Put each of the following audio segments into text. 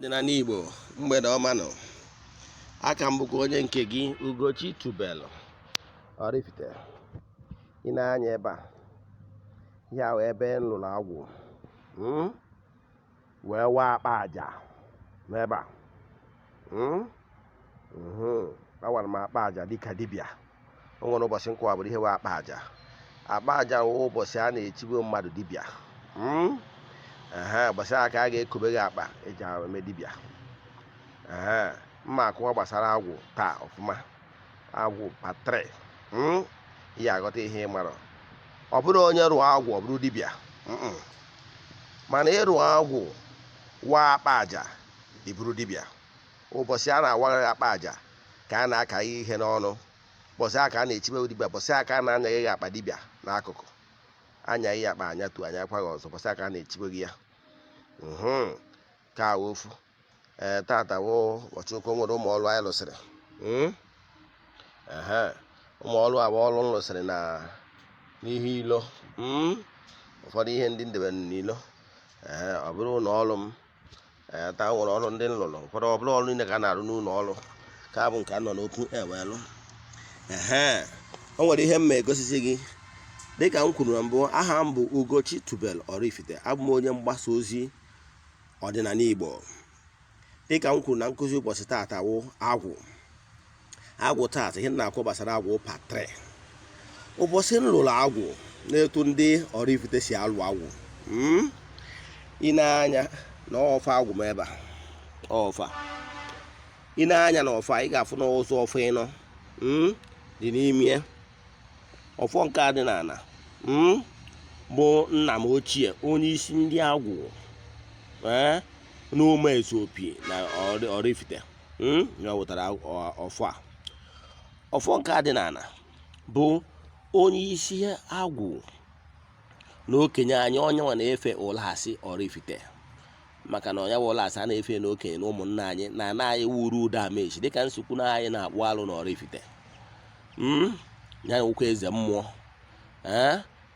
ọdịnala Igbo mgbede ọma nọ. Aka m bụkwa onye nke gị Ugochi Tubelu Oraifite. Ị na-anya ebe a, ya wee ebe m lụrụ agwụ wee waa akpa aja n'ebe a. Awara m akpa aja dịka dibịa. O nwere ụbọchị nkwa bụrụ ihe wee akpa aja. Akpa aja wụ ụbọchị a na-echigbu mmadụ dibịa. Ụbọchị a ka a ga-ekobe gị akpa eji eme dibịa. Mma akụwa gbasara agwụ taa ọfụma. Agwụ patre. Ihe aghọta ihe ị mara. Ọ bụrụ onye rụọ agwụ ọ bụrụ dibịa. Mana ịrụ agwụ waa akpa aja ịbụrụ dibịa. Ụbọchị a na-awaghị akpa aja ka a na-aka ihe n'ọnụ. Ụbọchị a ka a na-echibe dibịa. Ụbọchị a ka a na-anyaghị gị akpa dibịa n'akụkụ. Anyaghị akpa anyatụ anyakwaghị ọzọ. Ụbọchị a ka a na-echibe gị ya. Ka ofu tata wụ ụbọchị ụka nwere ụmụ ọrụ anyị lụsịrị. Ụmụ ọrụ abụọ ọrụ lụsịrị n'ihu ilo. Ụfọdụ ihe ndị ndebe n'ilo. Ọ bụrụ ụlọ ọrụ m taa nwere ọrụ ndị m lụrụ. Ụfọdụ ọ bụrụ ọrụ niile ka a na-arụ n'ụlọ ọrụ ka bụ nke a nọ n'okwu ewelụ. O nwere ihe m ma egosisi gị dịka m kwuru na mbụ. Aha m bụ Ugochi Tubelu Oraifite. Abụ m onye mgbasa ozi ọdịnala Igbo. Dịka m kwuru na nkụzi ụbọchị taata wụ agwụ. Agwụ taata ihe na-akụ gbasara agwụ patre. Ụbọchị m lụrụ agwụ na-etu ndị Oraifite si alụ agwụ. Ị na-anya na ọfa agwụ m ebe a. Ọfa. Ị na-anya na ọfa ị ga-afụ na ụzọ ọfa ịnọ dị n'ime ya. Ọfọ nke a dị n'ala bụ nna m ochie onye isi ndị agwụ n'ụmụ Ezuopi na Oraifite. Ya wetara ọfọ a. Ọfọ nke a dị n'ala bụ onye isi agwụ na okenye anyị onye nwa na-efe ụlọasị Oraifite. Maka na onye bụ ụlọasị a na-efe na okenye na ụmụnna anyị na ana anyị wuru ụda amechi dịka nsukwu na anyị na-akpụ alụ na Oraifite. Ya nwekwa eze mmụọ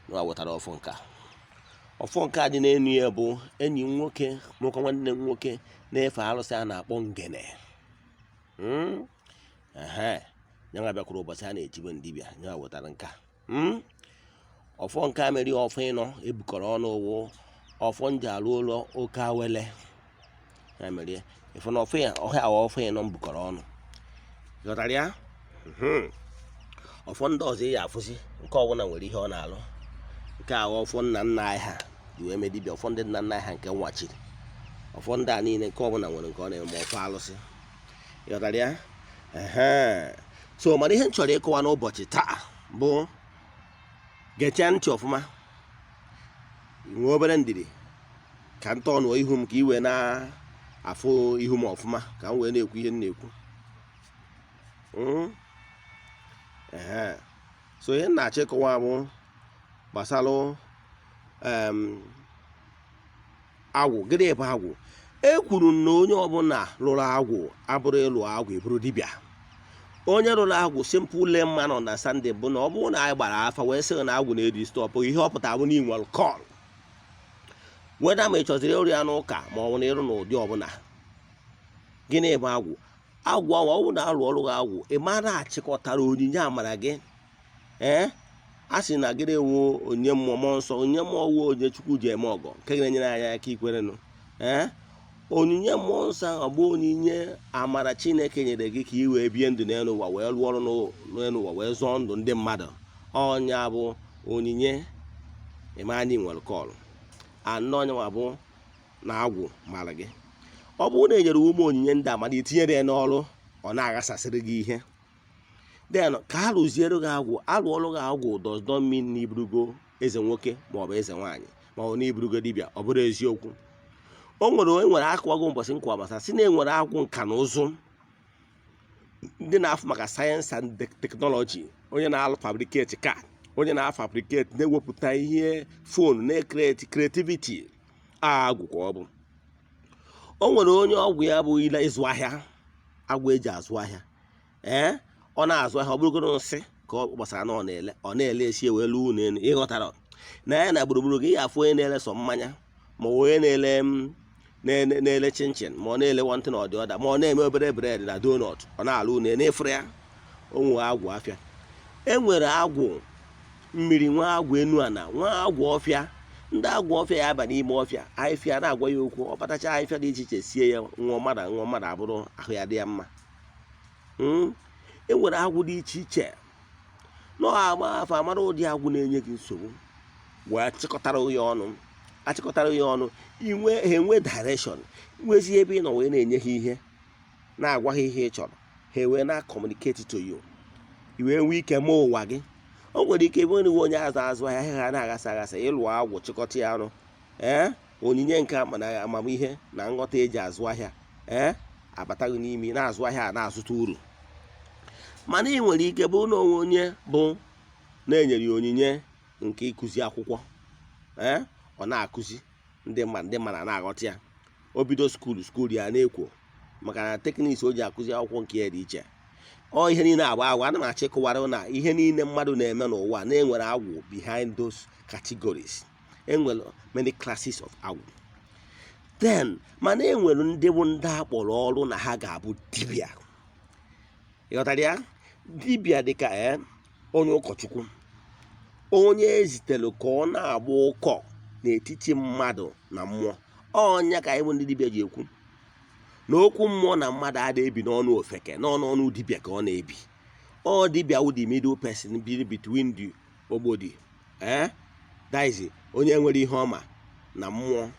na wetara ọfọ nke a. Ọfọ nke a dị n'enu ya bụ enyi m nwoke nwoke nwanne m nwoke na-efe arụsị a na-akpọ ngene. Ya nwa bịakwuru ụbọchị a na-echibe ndibịa. Ya wetara nke a. Ọfọ nke a mere ọfọ ịnọ ebukọrọ ọnụ ụwụ ọfọ nji alụ ụlọ oke awele. Ya mere ife na ọfọ ya ọhịa ọfọ ịnọ mbukọrọ ọnụ. Ghọtara ya? Ọfọ ndị ọzọ ya afụsị nke ọbụla nwere ihe ọ na-alụ. Nke a ọfọ nna nna anyị ha ji wee mee dibịa. Ọfọ ndị nna nna anyị ha nke nwachiri. Ọfọ ndị a niile nke ọbụla nwere nke ọ na-eme ma ọfọ alụsị. Ghọtara ya? So mana ihe m chọrọ ịkọwa n'ụbọchị taa bụ gechaa ntị ọfụma. Nwee obere ndidi ka m tọọ nụọ ihu m ka i wee na-afụ ihu m ọfụma ka m wee na-ekwu ihe m na-ekwu. So ihe m na-achọ ịkọwa bụ gbasara agwụ. Gịnị bụ agwụ? E kwuru na onye ọbụla lụrụ agwụ abụrụ ịlụ agwụ ịbụrụ dibịa. Onye lụrụ agwụ simple layman understanding bụ na ọ bụrụ na anyị gbara afa wee sị na agwụ na-edi stọpụ ihe ọ pụtara bụ na inwere kọl. Weda ma ị chọziri ịrụ ya n'ụka ma ọ bụ na ịrụ n'ụdị ọbụla. Gịnị bụ agwụ? Agwụ ahụ ọ bụ na alụ ọrụ gị agwụ ị mara achịkọtara onyinye amara gị. A sị na gịnị wụ onye mmụọ nsọ. Onye mmụọ wụ onye Chukwu ji eme ọgọ nke ga-enyere anyị aka ikwerenụ. Onyinye mmụọ nsọ ahụ bụ onyinye amara Chineke nyere gị ka i wee bie ndụ n'elu ụwa wee rụọ ọrụ n'elu ụwa wee zọọ ndụ ndị mmadụ. Ọnya bụ onyinye eme anyị nwere kọlụ. Anọ onye nwa bụ na agwụ mara gị. Ọ bụrụ na enyere ume onyinye ndị amara itinyere ya n'ọrụ ọ na-aghasasịrị gị ihe. Den ka a rụziere gị agwụ alụ ọrụ gị agwụ does not mean na iburugo eze nwoke maọbụ eze nwaanyị maọbụ na iburugo dibịa. Ọ bụrụ eziokwu. Enwere akụwago ụbọchị nkwa gbasara si na enwere agwụ nka na ụzụ ndị na-afụ maka sayensị and teknọlọji. Onye na-alụ fabriketi ka onye na-afabriketi na-ewepụta ihe fonu na-ekreti kreativiti agwụ ka ọ bụ. O nwere onye ọgwụ ya bụ ile ịzụ ahịa. Agwụ eji azụ ahịa. Ọ na-azụ ahịa ọ bụrụgoro nsị ka ọ gbasara na ọ na-ele esi ewelu unu. Ịghọtara na ya na gburugburu gị ya afụ onye na-ele sọ mmanya ma onye na-ele na-ele chinchin ma ọ na-ele one thing or the other ma ọ na-eme obere bread na donut ọ na-alụ na-efere ya onwe agwụ afịa. Enwere agwụ mmiri, nwa agwụ enu ana, nwa agwụ ọfịa. Ndị agwụ ọfịa ya aba n'ime ọfịa ahịfịa na-agwa ya okwu, ọ batacha ahịfịa dị iche iche sie ya nwa mmadụ abụrụ ahụ ya dị ya mma. Enwere agwụ dị iche iche n'ọgba afọ amara ụdị agwụ na-enye gị nsogbu wee chịkọtara ya ọnụ enwe direction, nwezi ebe ị nọ wee na-enye ha ihe, na-agwa ha ihe ị chọrọ, ha wee na-communicate to you, iwee nwee ike mee ụwa gị. O nwere ike ebe onye onye azụ ahịa ha na-aghasa ịlụ agwụ chịkọta ya ọnụ, onyinye nke amamihe na nghọta eji azụ ahịa abataghị n'imi na-azụ ahịa na-azụta uru. Mana ị nwere ike bụ na onwe onye bụ na-enyere ya onyinye nke ịkụzi akwụkwọ, ọ na-akụzi ndị mmadụ na-aghọta ya. O bido skuul ya na-ekwo maka na tekniks o ji akụzi akwụkwọ nke ya dị iche. Ọ ihe niile agba agwụ. Ana m achọ ịkọwara na ihe niile mmadụ na-eme n'ụwa na-enwere agwụ behind those categories. Enwere many classes of agwụ. Then mana enwere ndị bụ ndị akpọrọ ọrụ na ha ga-abụ dibịa. Ịghọtara ya? Dibịa dịka onye ụkọchukwu, onye ezitere ka ọ na-agba ụkọ n'etiti mmadụ na mmụọ. Ọnya ka ịbụ ndị dibịa ji ekwu na okwu mmụọ na mmadụ adịghị ebi n'ọnụ ofeke, n'ọnụ dibịa ka ọ na-ebi. Ọ dibịa wụ the middle person bi between the ogbodi, that is onye nwere ihe ọma na mmụọ,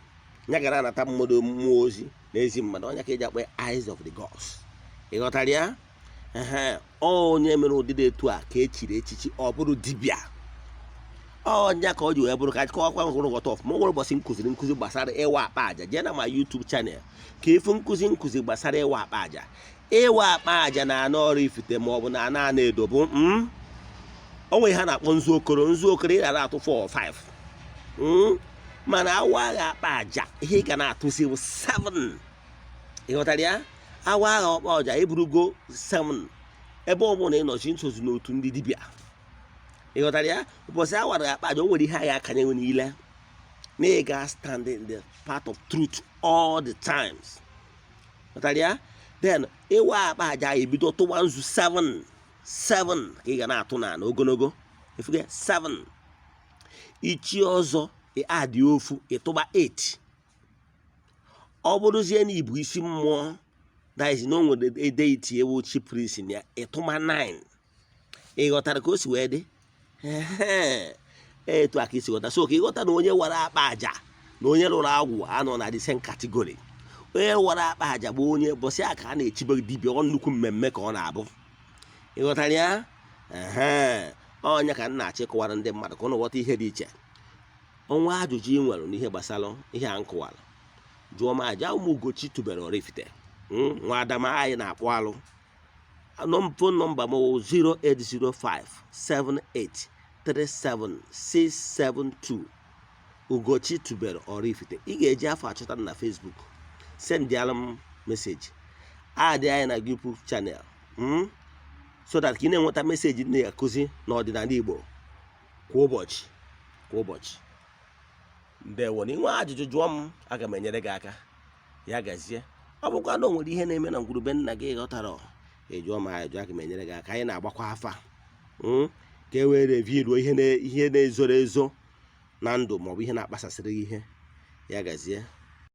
nya gara anata mmadụ mmụọ ozi na ezi mmadụ. Ọnya ka eji akpọ eyes of the gods. Ịghọtara ya? Onye mere ụdịdị etu a ka echiri echichi ọ bụrụ dibịa. Ọnya ka ọ ji wee bụrụ ka akwa hụrụ ghọta ọfụma. O nwere ụbọchị nkụzi gbasara ịwa akpa aja. Jee na ma YouTube channel ka ịfụ nkụzi gbasara ịwa akpa aja. Ịwa akpa aja na-ana Oraifite ma ọ bụ na ana edobo. Onwe ha na-akpọ nzu okoro ị gara atụ 4 or 5. Mana awa agha akpa aja ihe ị ga na-atụzi 7. Ịghọtara ya? Awa agha akpa aja eburugo 7 ebe ọ bụla ị nọchi nsozi n'otu ndị dibịa. Ịghọtara ya? Ụbọchị awara akpa aja o nwere ihe agha akanyewe niile na ị ga stand in the path of truth all the times. Ịghọtara ya? Then ịwa akpa aja ebido tụwa nzu 7 ka ị ga na-atụ na ogologo. Ifuge 7. Ichi ọzọ adị ofu ịtụba 8. Ọ bụrụzie na ibu isi mmụọ daizi na o nwere deity ewu chi priest ya ịtụma 9. Ịghọtara ka o si wee dị? Etu aka isi ghọta. So ka ịghọta na onye wara akpa aja na onye lụrụ agwụ anọ na the same category. Onye wara akpa aja bụ onye bọsị aka a na-echibe dibịa, ọ nnukwu mmemme ka ọ na-abụ. Ịghọtara ya? Ọnya ka m na-achọ ịkọwara ndị mmadụ ka ọ na-ghọta ihe dị iche. Ọnwa ajụjụ ị nwere n'ihe gbasara ihe a nkọwara, jụọ m aja. Ụmụ Ugochi tubelu Oraifite, nwa Adama anyị na-akpọ alụ. Phone nọmba m 08055783772. Ugochi tubelu Oraifite. Ị ga-eji afọ achọta na Facebook, sendịala m meseji, adị anyị na group channel, so that ka ị na-enweta meseji na-akụzi n'ọdịnala Igbo kwa ụbọchị. Ndewo. Na inwe ajụjụ jụọ m, aga m enyere gị aka. Ya gazie. Ọ bụkwa na o nwere ihe na-eme na ngwurube nna gị ghọtara, jụọ m ajụjụ, aga m enyere gị aka. Anyị na-agbakwa afa ka e wee reviruo ihe na-ezoro ezo na ndụ maọbụ ihe na-akpasasịrị ihe. Ya gazie.